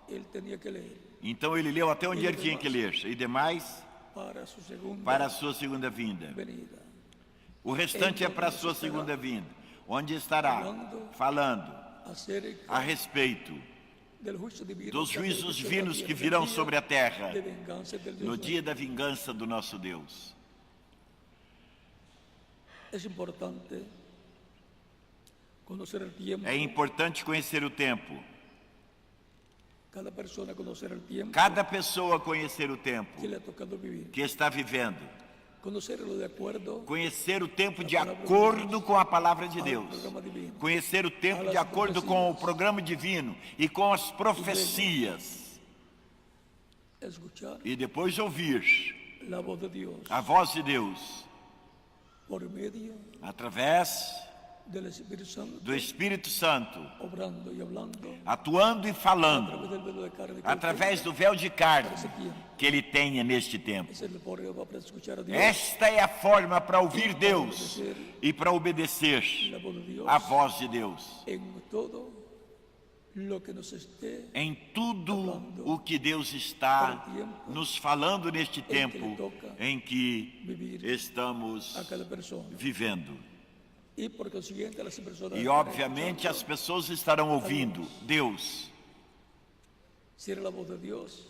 él tenía que leer Então ele leu até onde ele tinha que ler, e demais para su segunda para a sua segunda vinda. venida. O restante é para a sua segunda vinda, onde estará falando Acerca a respeito del juicio divino, dos que juízos acontecerá divinos día que del virão día sobre a terra de venganza del Dios no nuestro. dia da vingança do nosso Deus. Es importante conocer el tiempo, É importante conhecer o tempo, cada persona conocer el tiempo cada pessoa conhecer o tempo que le ha tocado vivir, que está vivendo, conocerlo de acuerdo conhecer o tempo de acordo com a palavra de al Deus, programa divino, conhecer o tempo de acordo com o programa divino e com as profecias, escuchar e depois ouvir la voz de Dios a voz de Deus por medio através del Espíritu Santo, do Espírito Santo, obrando y hablando atuando e a falando través del velo de carne que através él do véu de carne tenga. Ese tiempo que ele tenha neste tempo. es el programa para escuchar a Dios, Esta é a forma para ouvir Deus e para obedecer la voz de Dios a voz de Deus en todo lo que nos esté em tudo o que Deus está nos falando neste tempo em que estamos a cada persona. vivendo. Y por consiguiente las personas E obviamente as pessoas estarão ouvindo Deus. si era la voz de Dios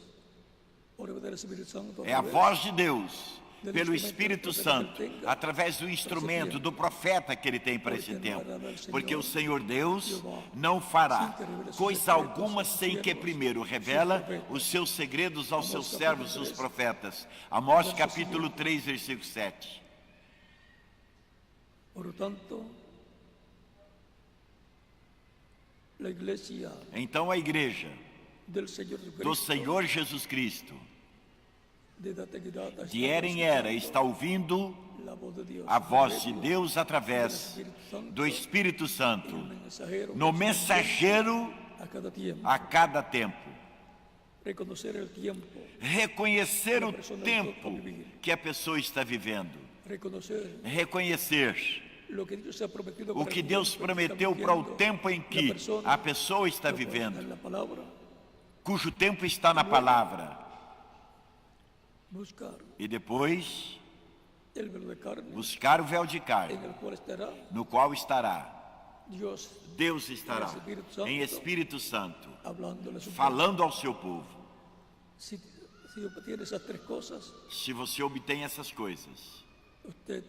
por medio del Espíritu Santo, É a voz de Deus pelo Espírito Santo, através do instrumento, do profeta que ele tem para esse tempo. Porque o Senhor Deus não fará coisa alguma sem que primeiro revela os seus segredos aos seus servos, os profetas. Amós capítulo 3, versículo 7. por lo tanto, la iglesia Então a igreja del Señor Jesucristo, do Senhor Jesus Cristo, de data en data, de era em era, está ouvindo la voz de Dios, a voz de Deus através do Espírito Santo, mensajero no mensageiro a cada tiempo, a cada tempo. reconocer el tiempo, Reconhecer o tempo que a pessoa está vivendo. reconocer Reconhecer lo que Dios ha prometido o para que el Deus tiempo que está prometeu para o viviendo tempo em la que persona, a pessoa está lo que está en vivendo, la palabra, cujo tempo está na palavra. buscar E depois, el velo de carne buscar o véu de en carne, el cual estará no qual estará. Dios Deus estará em Espírito Santo, hablándole a su pueblo. falando ao seu povo. Si obtiene esas tres cosas, Se você obtém essas coisas, usted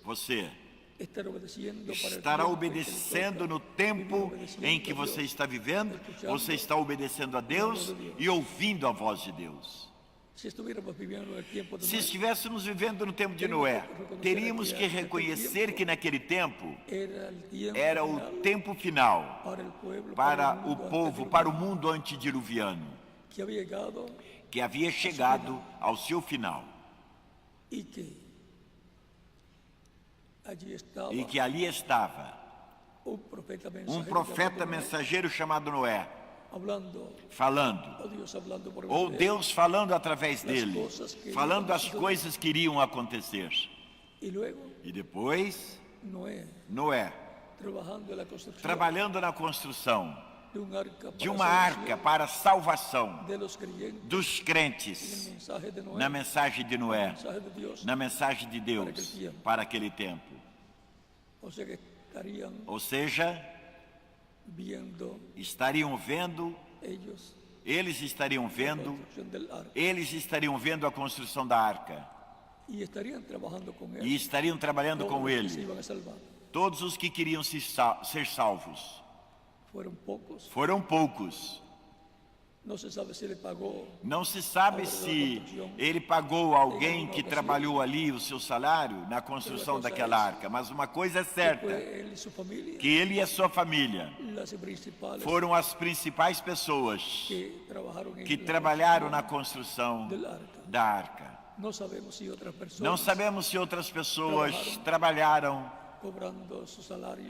você estará obedeciendo para el estará tiempo en que le obedecendo toca no vivir tempo obedeciendo em que a você Dios. está vivendo, você está obedecendo a Deus e ouvindo a voz de Deus. Si estuviéramos viviendo en el tiempo de Se Noé, estivéssemos vivendo no tempo de Noé, teríamos que reconhecer que naquele tempo era el tiempo era o final tempo final para el pueblo, para el o mundo povo, para o mundo antediluviano, que había llegado que havia chegado ao seu final y que allí estaba e que ali estava un profeta um mensajero, profeta llamado Noé, mensageiro chamado Noé, hablando, falando, o Dios hablando por ou medio de él. Deus falando através dele, falando as coisas que iriam acontecer. Y luego E depois, Noé Noé, trabajando en la construcción trabalhando na construção de un arca de para uma arca para a salvação de los creyentes, dos el crentes, mensaje de Noé, na mensagem de el Noé, mensaje de Dios, na mensagem de Deus para aquele tempo. o sea que estarían Ou seja, viendo estariam vendo, ellos eles estariam la vendo, construcción del arca eles estariam vendo a construção da arca y estarían trabajando con él, e estariam trabalhando todos com los que ele. se iban a salvar. Todos os que queriam ser salvos. Fueron pocos, Foram poucos. no se sabe si le pagó Não se sabe se ele pagou alguém que trabalhou ali o seu salário na construção daquela arca, mas uma coisa é que certa, fue él y su familia que ele e a sua família las principales foram as principais pessoas que trabajaron en que la trabalharam na construção del arca. da arca. No sabemos si otras personas Não sabemos se outras pessoas trabalharam cobrando su salario.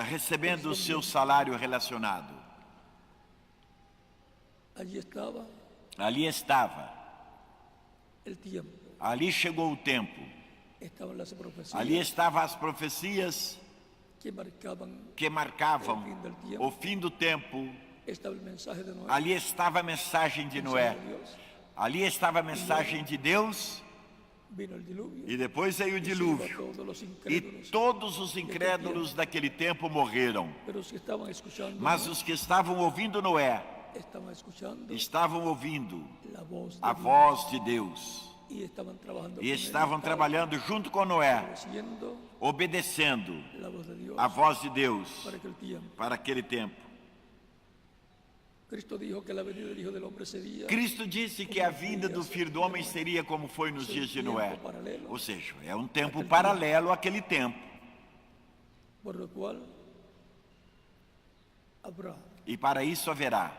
recebendo o seu salário relacionado. Allí estaba Ali estava, el tiempo, ali chegou o tempo, estaban las profecías ali estavam as profecias que marcaban, que marcavam o fim do tempo, estaba el mensaje de Noé, ali estava a mensagem de Noé, de Dios, ali estava a mensagem de Deus, vino el diluvio, e depois veio o y se dilúvio. llevó a todos los E incrédulos, todos os incrédulos daquele tempo morreram. pero los que estaban escuchando, Mas os que estavam ouvindo Noé estaban escuchando estavam ouvindo la voz de a Dios, voz de Deus y estaban trabajando e con él, estavam trabalhando junto com Noé, obedeciendo obedecendo la voz de Dios a voz de Deus para aquel tiempo. para aquele tempo. Cristo dijo que la venida del Hijo del Hombre sería Cristo disse que a vinda do Filho do Homem seria como foi nos dias de Noé. Ou seja, é um tempo paralelo àquele tempo. por lo cual habrá E para isso haverá,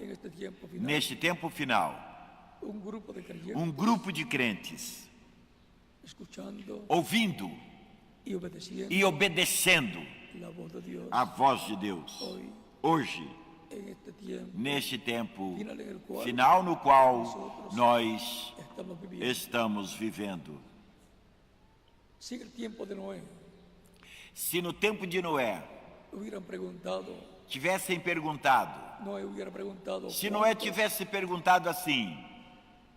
en este tiempo final neste tempo final, un grupo de creyentes um grupo de crentes escuchando ouvindo y obedeciendo e obedecendo la voz de Dios a voz de Deus. hoy Hoje, en este tiempo neste tempo final en el cual final no qual nós estamos viviendo. estamos vivendo. Si en el tiempo de Noé Se no tempo de Noé hubieran preguntado, tivessem perguntado, Noé hubiera preguntado, se Noé ¿cuántos tivesse perguntado assim,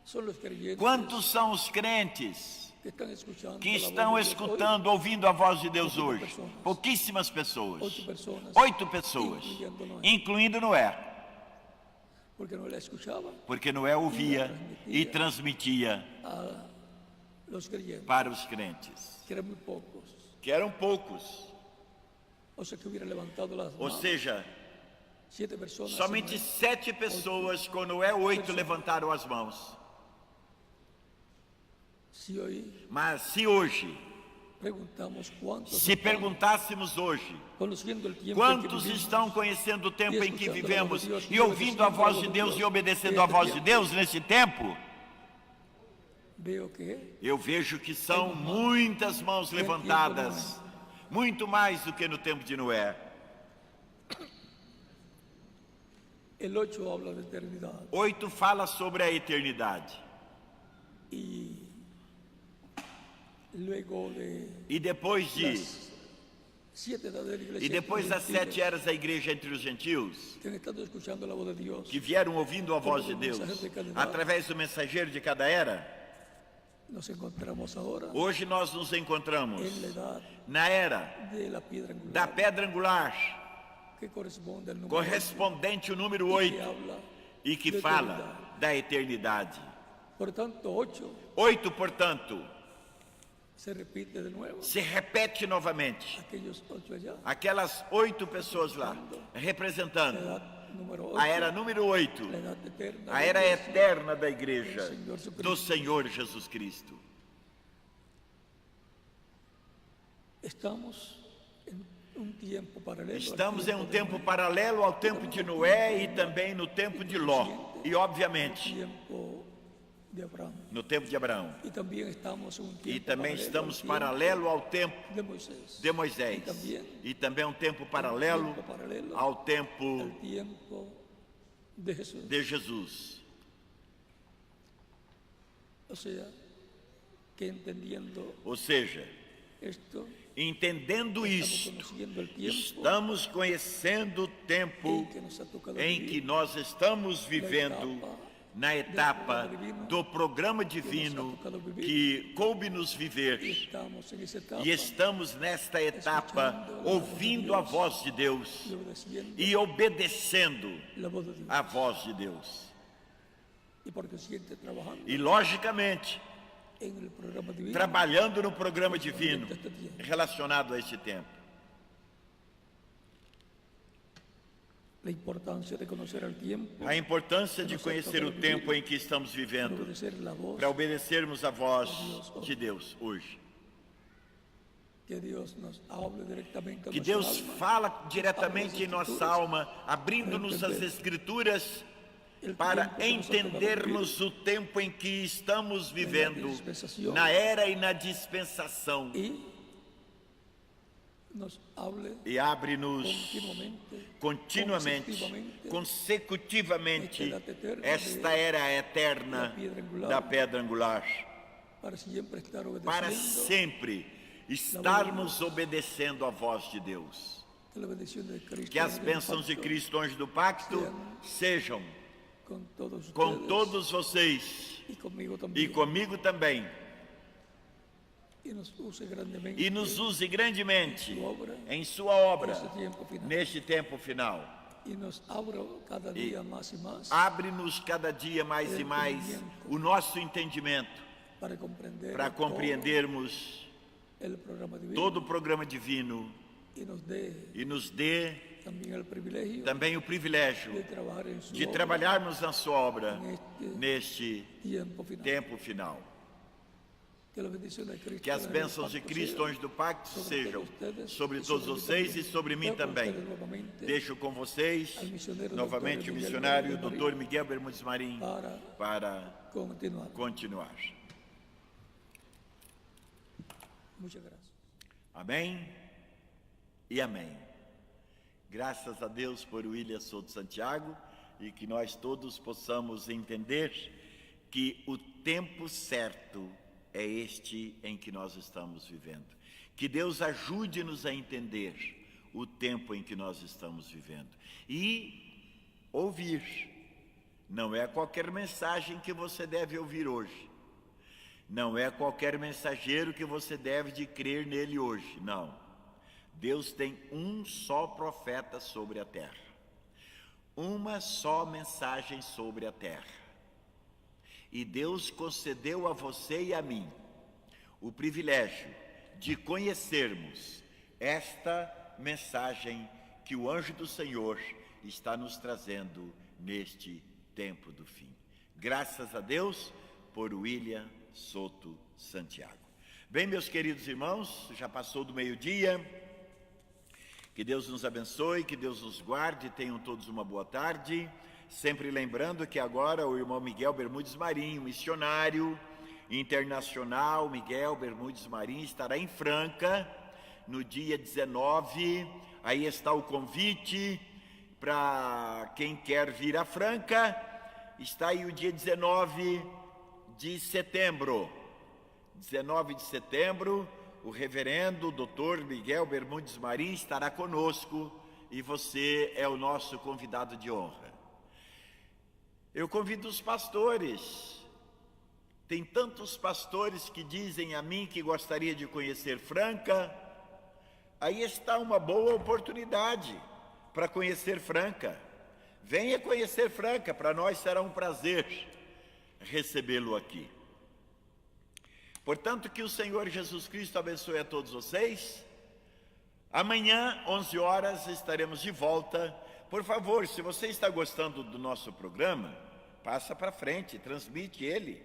son los creyentes quantos são os crentes que están escuchando que la voz estão de Dios escutando, ouvindo a voz de Deus Poucas hoje? pessoas. Pouquíssimas pessoas. 8 personas, 8 pessoas, incluyendo Noé, incluindo Noé, porque Noé la escuchaba porque Noé ouvia e transmitia a los creyentes, para os crentes, que eran muy pocos, que eram poucos. o sea que hubiera levantado las Ou manos, seja, 7 personas, somente Noé, 7 pessoas, com Noé 8 levantaram as mãos. si hoy Mas se hoje, preguntamos cuántos se están perguntássemos hoje, conociendo el tiempo en que quantos vivimos, estão conhecendo o tempo em que escutando a vivemos voz de Deus, e ouvindo a voz de Deus e obedecendo a voz de Deus nesse tempo? veo que Eu vejo que são muitas mãos levantadas, muito mais do que no tempo de Noé. el 8 habla de eternidad 8 fala sobre a eternidade. y luego de E depois de las 7 edades de la iglesia, e depois das gentiles 7 eras da igreja entre os gentios, que han estado escuchando la voz de Dios, que vieram ouvindo a voz de Deus através do mensageiro de cada era, nos encontramos ahora hoje nós nos encontramos en la edad na era de la piedra angular, da pedra angular, que corresponde al número correspondente ao número 8, 8, que habla e que de fala eternidad. da eternidade. Por tanto, 8 8, portanto, se repite de nuevo, se repete novamente. aquellos 8 allá, Aquelas 8 pessoas lá, la representando edad número 8, a era número 8, la edad eterna, a de era Dios. eterna da igreja do Senhor Jesus Cristo. Estamos en un tiempo paralelo. al Estamos em tiempo um de tempo Noé, paralelo ao tempo de Noé e também no tempo de Ló, e obviamente tiempo de Abraham. no tempo de Abraão. Y también estamos en un E tiempo também paralelo estamos al tiempo paralelo ao tempo de Moisés. de Moisés. E também um tempo paralelo ao tempo El tiempo de Jesús. de Jesus. O sea, que entendiendo Ou seja, esto, entendendo estamos isto, conociendo el tiempo estamos conhecendo o tempo en que nos ha tocado em vivir, que nós estamos vivendo na etapa do programa divino que coube-nos y viver. estamos en esa etapa, E estamos nesta etapa ouvindo a voz de Deus y obedeciendo e obedecendo la voz de Dios. a voz de Deus. Y por consiguiente trabajando E, logicamente, en el programa divino, trabalhando no programa divino relacionado a este tempo. la importancia de conocer el tiempo, A importância de conhecer o tempo em que estamos vivendo obedecer la voz, para obedecermos a voz de Deus hoje. Que Deus nos hable diretamente a Que nuestra Deus alma, fala diretamente em nossa alma, abrindo-nos as Escrituras, el para tiempo que nos ha tocado entendermos vivir, o tempo em que estamos vivendo, dispensação, na era e na dispensação, y nos hable e abre-nos continuamente, consecutivamente, esta era eterna da pedra angular, para siempre estar para obedeciendo sempre estarmos obedecendo a voz de Deus. a la bendición de Cristo, Que as en el bênçãos de pacto, Cristo, anjo do pacto, sejam con todos com ustedes todos vocês y conmigo e también, comigo também, y nos use grandemente e nos use grandemente su obra em sua obra neste tiempo final, neste tempo final. y nos abra cada día más y más Abre-nos cada dia mais e mais o nosso entendimento para comprender para compreendermos todo el programa divino, todo o programa divino y nos dé e nos dê también el privilegio também o privilégio de trabajar en su de obra trabalharmos na sua obra neste tiempo final. tempo final. Que la bendición de Cristo, Que as en el bênçãos de pacto Cristo, sea anjo do pacto, sobre sejam todos ustedes sobre y todos sobre mí vocês también. e sobre mim Dejo con também. ustedes nuevamente Deixo com vocês, al misionero novamente, o Dr. Miguel missionário Bermúdez Dr. Miguel Bermúdez Marim, para continuar. continuar. Muchas gracias. Amém e amém. Graças a Deus por William Souto Santiago, e que nós todos possamos entender que o tempo certo é este em que nós estamos vivendo. Que Deus ajude-nos a entender o tempo em que nós estamos vivendo. E ouvir. Não é qualquer mensagem que você deve ouvir hoje. Não é qualquer mensageiro que você deve de crer nele hoje. Não. Deus tem um só profeta sobre a terra. Uma só mensagem sobre a terra. E Deus concedeu a você e a mim o privilégio de conhecermos esta mensagem que o anjo do Senhor está nos trazendo neste tempo do fim. Graças a Deus por William Souto Santiago. Bem, meus queridos irmãos, já passou do meio-dia. Que Deus nos abençoe, que Deus nos guarde, tenham todos uma boa tarde. Sempre lembrando que agora o irmão Miguel Bermúdez Marim, missionário internacional, Miguel Bermúdez Marim, estará em Franca no dia 19. Aí está o convite para quem quer vir a Franca. Está aí o dia 19 de setembro. 19 de setembro, o reverendo Dr. Miguel Bermúdez Marim estará conosco e você é o nosso convidado de honra. Eu convido os pastores. Tem tantos pastores que dizem a mim que gostaria de conhecer Franca. Aí está uma boa oportunidade para conhecer Franca. Venha conhecer Franca, para nós será um prazer recebê-lo aqui. Portanto, que o Senhor Jesus Cristo abençoe a todos vocês. Amanhã, 11 horas, estaremos de volta. Por favor, se você está gostando do nosso programa, passa para frente, transmite ele.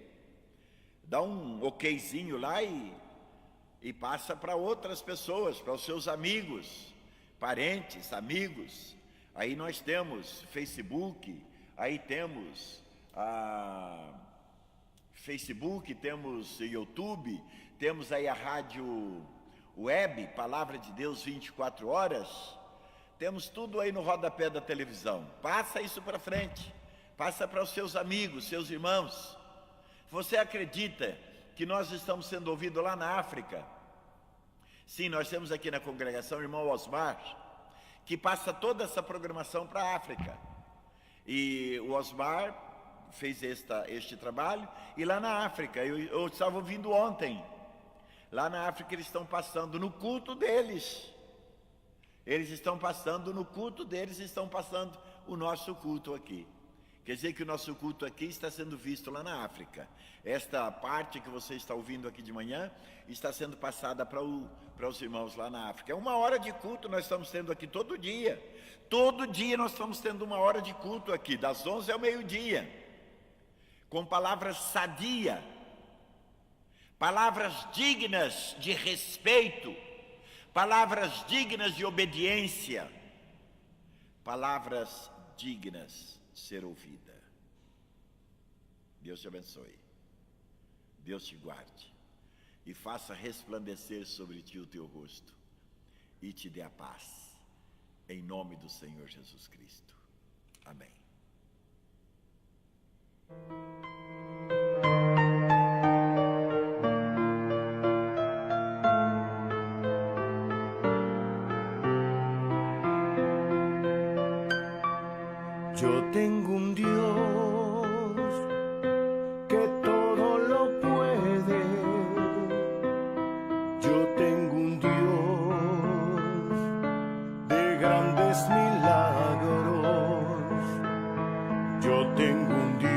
Dá um okzinho lá e passa para outras pessoas, para os seus amigos, parentes, amigos. Aí nós temos Facebook, aí temos Facebook, temos YouTube, temos aí a rádio web, Palavra de Deus 24 horas, temos tudo aí no rodapé da televisão. Passa isso para frente, passa para os seus amigos, seus irmãos. Você acredita que nós estamos sendo ouvidos lá na África? Sim, nós temos aqui na congregação o irmão Osmar, que passa toda essa programação para a África. E o Osmar fez este trabalho, e lá na África, eu estava ouvindo ontem, lá na África eles estão passando no culto deles, estão passando o nosso culto aqui. Quer dizer que o nosso culto aqui está sendo visto lá na África. Esta parte que você está ouvindo aqui de manhã está sendo passada para os irmãos lá na África. É 1 hora de culto nós estamos tendo aqui todo dia. Todo dia nós estamos tendo 1 hora de culto aqui, das 11 ao meio-dia. Com palavras sadias, palavras dignas de respeito, palavras dignas de obediência, palavras dignas de ser ouvida. Deus te abençoe, Deus te guarde e faça resplandecer sobre ti o teu rosto e te dê a paz, em nome do Senhor Jesus Cristo. Amém. Yo tengo un Dios que todo lo puede. Yo tengo un Dios de grandes milagros. Yo tengo un Dios